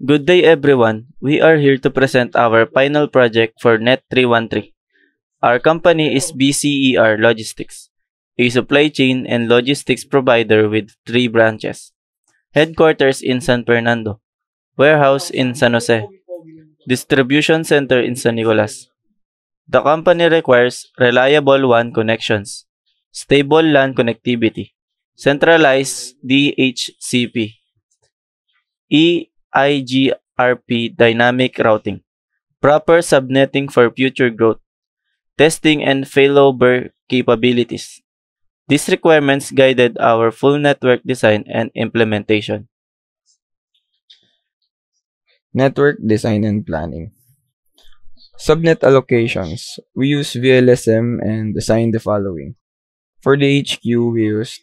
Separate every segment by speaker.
Speaker 1: Good day everyone. We are here to present our final project for Net 313. Our company is BCER Logistics, a supply chain and logistics provider with three branches. Headquarters in San Fernando, warehouse in San Jose, distribution center in San Nicolas. The company requires reliable WAN connections, stable LAN connectivity, centralized DHCP, EIGRP dynamic routing, proper subnetting for future growth, testing and failover capabilities. These requirements guided our full network design and implementation.
Speaker 2: Network design and planning. Subnet allocations. We use VLSM and assign the following. For the HQ, we used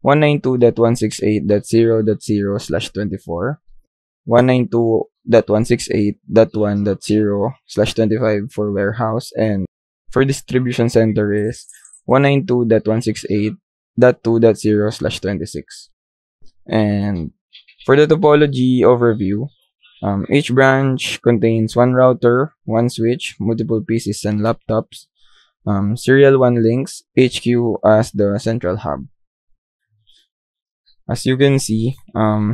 Speaker 2: 192.168.0.0/24, 192.168.1.0/25 for warehouse, and for distribution center is 192.168.2.0/26. And for the topology overview, each branch contains one router, one switch, multiple PCs and laptops, serial 1 links, HQ as the central hub. As you can see,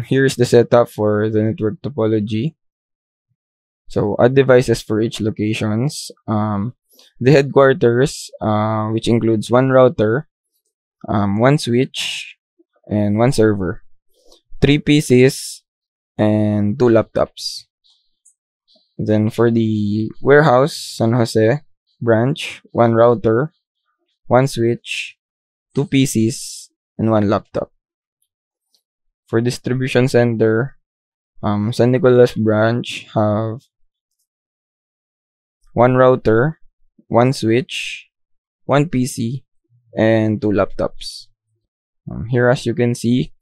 Speaker 2: here's the setup for the network topology. So add devices for each locations. The headquarters, which includes one router, one switch, and one server, three PCs, and two laptops. Then for the warehouse, San Jose branch, one router, one switch, two PCs, and one laptop. For distribution center, San Nicolas branch have one router, one switch, one PC, and two laptops. Here, as you can see,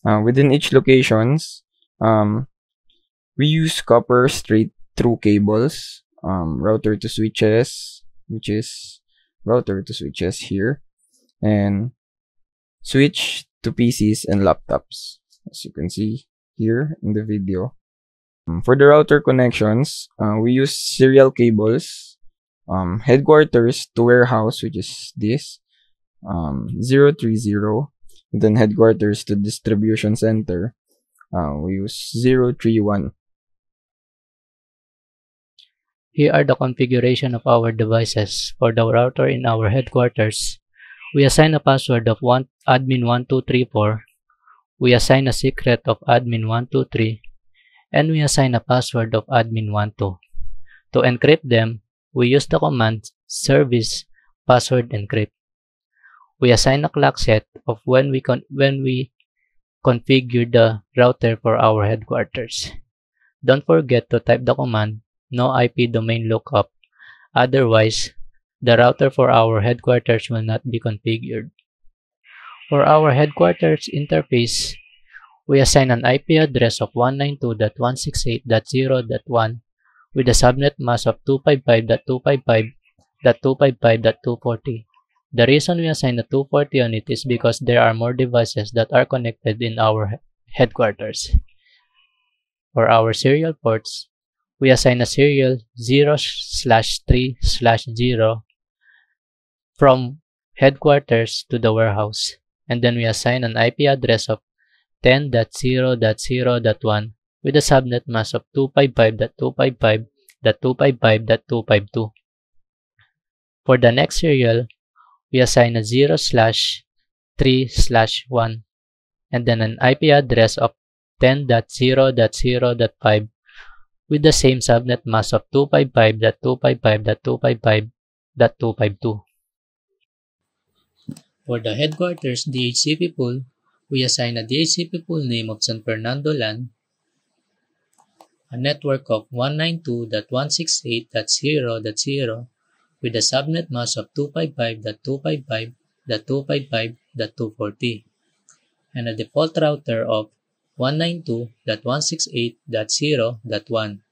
Speaker 2: within each locations, we use copper straight through cables, router to switches, which is router to switches here, and switch to PCs and laptops, as you can see here in the video. For the router connections, we use serial cables, headquarters to warehouse, which is this, 030, then headquarters to distribution center, we use 031.
Speaker 3: Here are the configuration of our devices. For the router in our headquarters, we assign a password of admin1234, we assign a secret of admin123, and we assign a password of admin12. To encrypt them, we use the command service password encrypt. We assign a clock set of when we configure the router for our headquarters. Don't forget to type the command no IP domain lookup, otherwise the router for our headquarters will not be configured. For our headquarters interface, we assign an IP address of 192.168.0.1 with a subnet mask of 255.255.255.240. The reason we assign a 240 on it is because there are more devices that are connected in our headquarters. For our serial ports, we assign a serial 0/3/0 from headquarters to the warehouse, and then we assign an IP address of 10.0.0.1 with a subnet mask of 255.255.255.252. For the next serial, we assign a 0/3/1 and then an IP address of 10.0.0.5 with the same subnet mask of 255.255.255.252. For the headquarters DHCP pool, we assign a DHCP pool name of San Fernando LAN, a network of 192.168.0.0 with a subnet mask of 255.255.255.240, and a default router of 192.168.0.1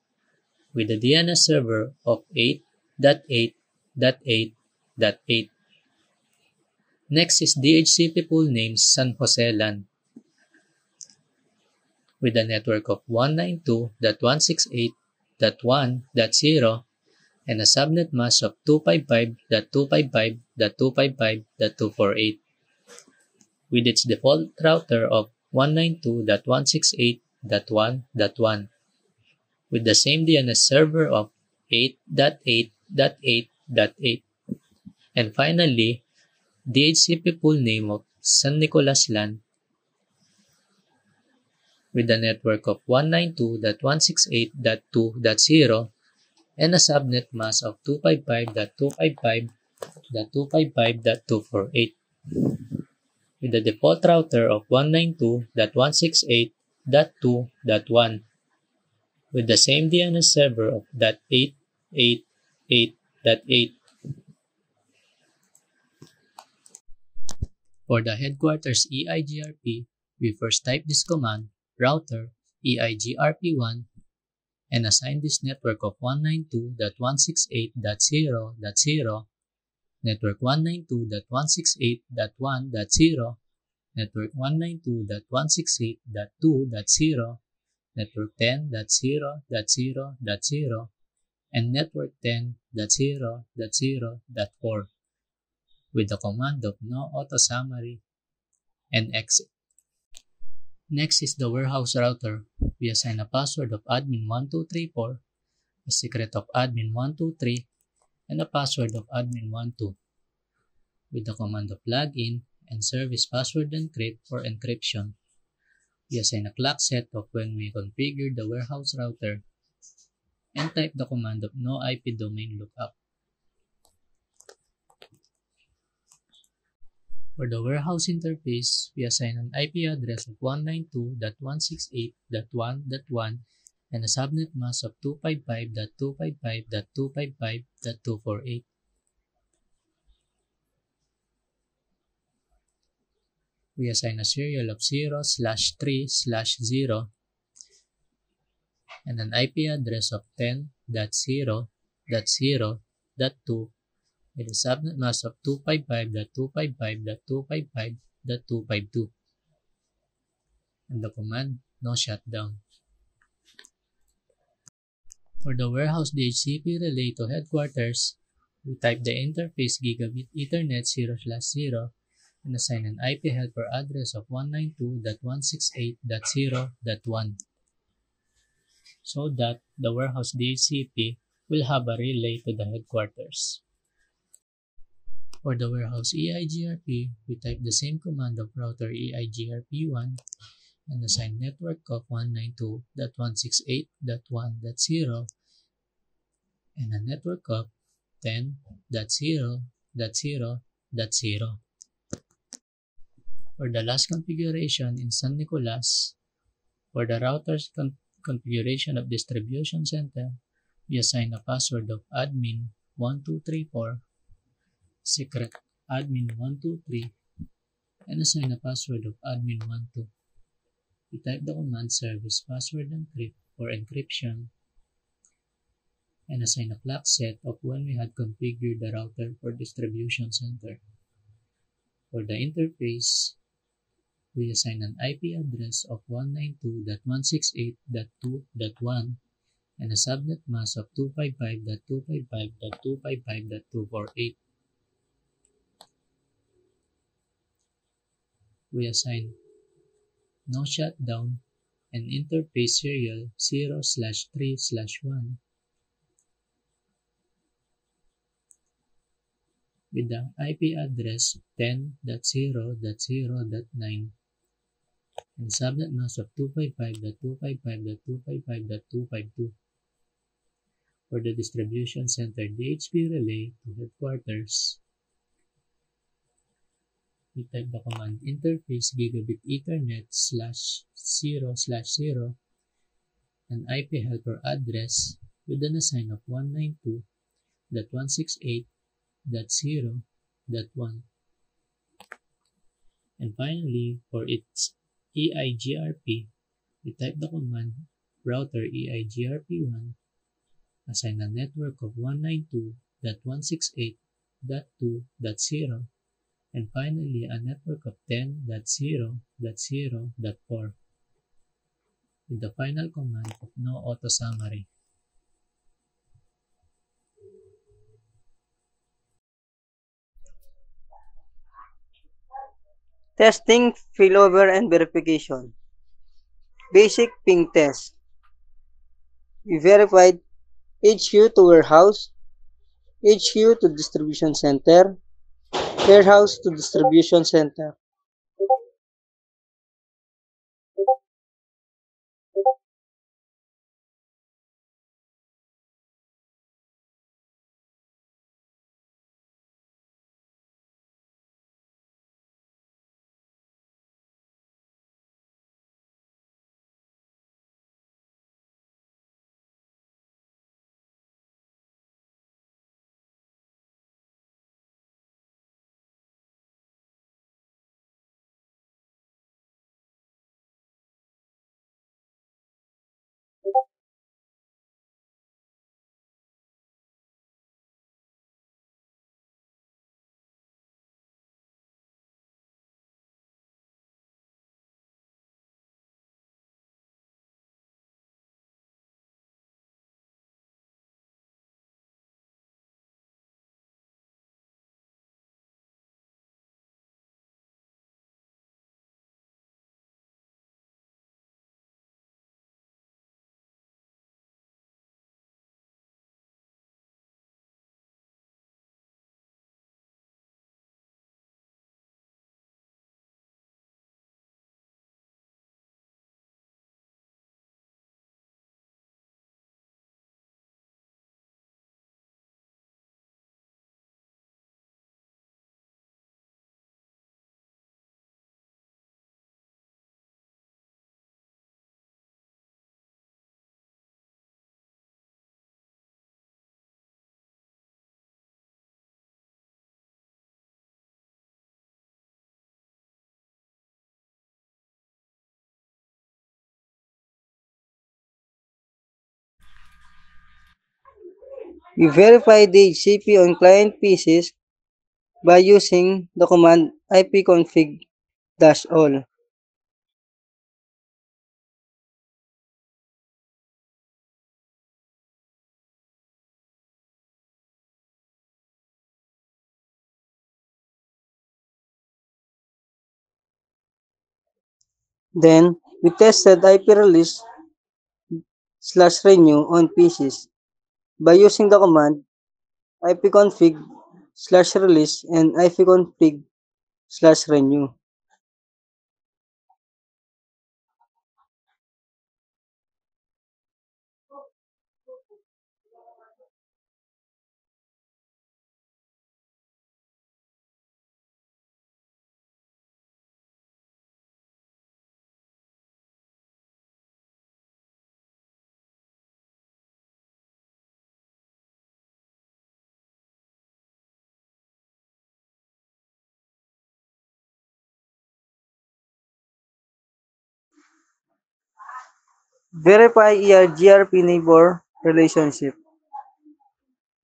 Speaker 3: with a DNS server of 8.8.8.8. Next is DHCP pool names San Jose LAN. with a network of 192.168.1.0 and a subnet mask of 255.255.255.248 with its default router of 192.168.1.1 with the same DNS server of 8.8.8.8 and finally DHCP pool name of San Nicolas LAN with a network of 192.168.2.0 and a subnet mask of 255.255.255.248 with the default router of 192.168.2.1 with the same DNS server of .8.8.8.8. For the headquarters EIGRP, we first type this command, router EIGRP1, and assign this network of 192.168.0.0, network 192.168.1.0, network 192.168.2.0, network 10.0.0.0, and network 10.0.0.4 with the command of no auto summary and exit. Next is the warehouse router. We assign a password of admin1234, a secret of admin123, and a password of admin12 with the command of login and service password encrypt for encryption. We assign a clock set of when we configure the warehouse router and type the command of no IP domain lookup. For the warehouse interface, we assign an IP address of 192.168.1.1 and a subnet mask of 255.255.255.248. We assign a serial of 0/3/0 and an IP address of 10.0.0.2 with a subnet mask of 255.255.255.252 and the command no shutdown. For the warehouse DHCP relay to headquarters, we type the interface gigabit Ethernet 0/0 and assign an IP helper address of 192.168.0.1 so that the warehouse DHCP will have a relay to the headquarters. For the warehouse EIGRP, we type the same command of router EIGRP1 and assign network of 192.168.1.0 and a network of 10.0.0.0. For the last configuration in San Nicolas, for the router's configuration of distribution center, we assign a password of admin1234, secret admin123, and assign a password of admin12. We type the command service password encrypt for encryption and assign a clock set of when we had configured the router for distribution center. For the interface, we assign an IP address of 192.168.2.1 and a subnet mask of 255.255.255.248. We assign no shutdown and interface serial 0/3/1 with the IP address 10.0.0.9 and subnet mask of 255.255.255.252. For the distribution center DHCP relay to headquarters, we type the command interface gigabit Ethernet /0/0 and IP helper address with an assign of 192.168.0.1. And finally, for its EIGRP, we type the command router EIGRP1, assign a network of 192.168.2.0, and finally a network of 10.0.0.4. with the final command of no auto summary.
Speaker 4: Testing, failover, and verification. Basic ping test. We verified HU to warehouse, HU to distribution center, warehouse to distribution center. We verify the HCP on client PCs by using the command ipconfig-all. Then, we tested IP release /renew on PCs by using the command ipconfig/release and ipconfig/renew. Verify ERGRP neighbor relationship.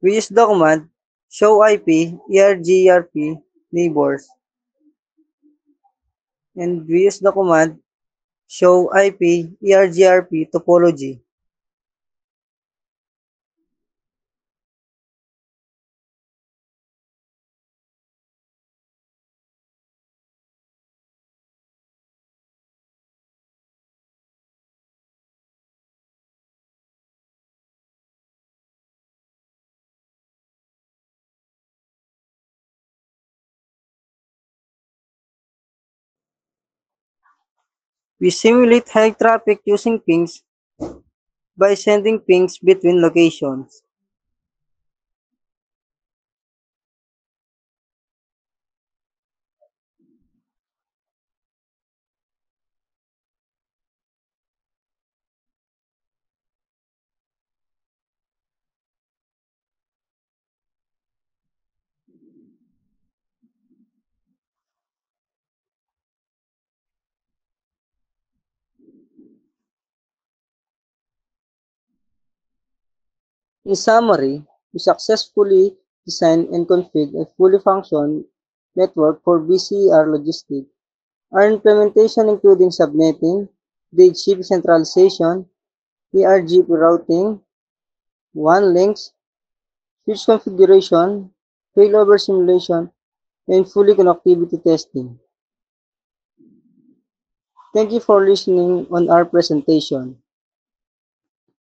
Speaker 4: We use the command show IP ERGRP neighbors, and we use the command show IP ERGRP topology. We simulate high traffic using pings by sending pings between locations. In summary, we successfully designed and configured a fully functional network for BCER logistics. Our implementation including subnetting, DHCP centralization, ERGP routing, WAN links, switch configuration, failover simulation, and fully connectivity testing. Thank you for listening on our presentation.